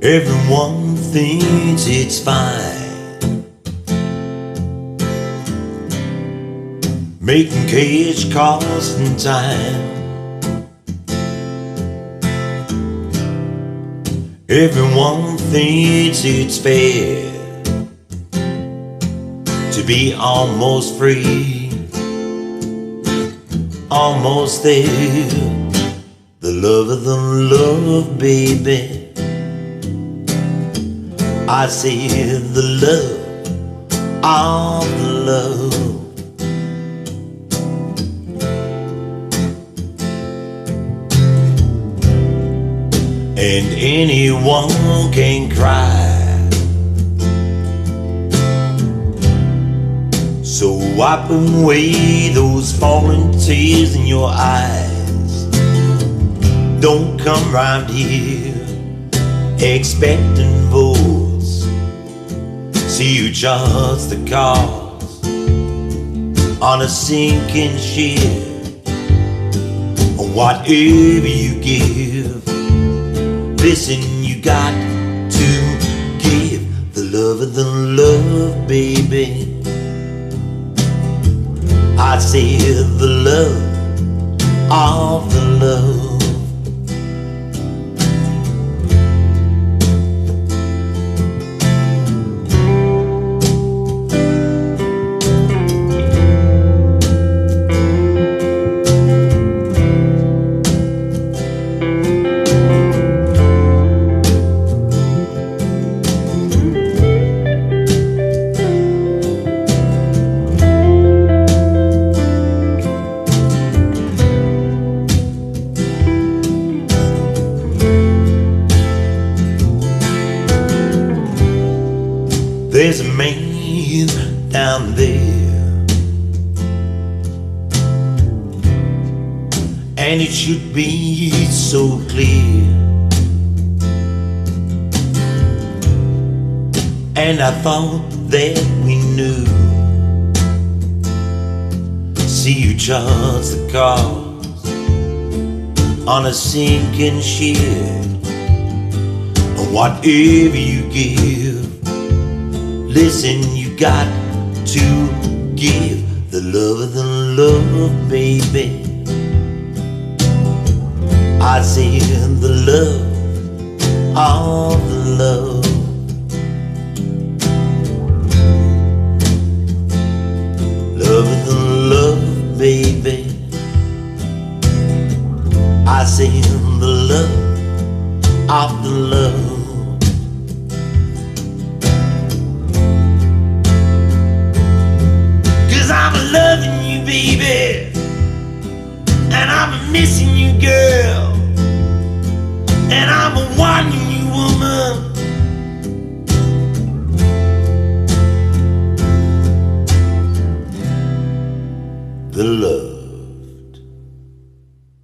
Everyone thinks it's fine, making cash costing time. Everyone thinks it's fair to be almost free, almost there. The love of the love, baby. I say the love of the love. And anyone can cry, so wipe away those falling tears in your eyes. Don't come round here expecting votes. See you charge the cars on a sinking ship, or whatever you give. Listen, you got to give the love of the love, baby. I say the love of the love. There's a man down there, and it should be so clear. And I thought that we knew. See you charge the cars on a sinking ship, or whatever you give. Listen, you got to give the love of the love, baby. I say the love of the love. Love of the love, baby. I say the love of the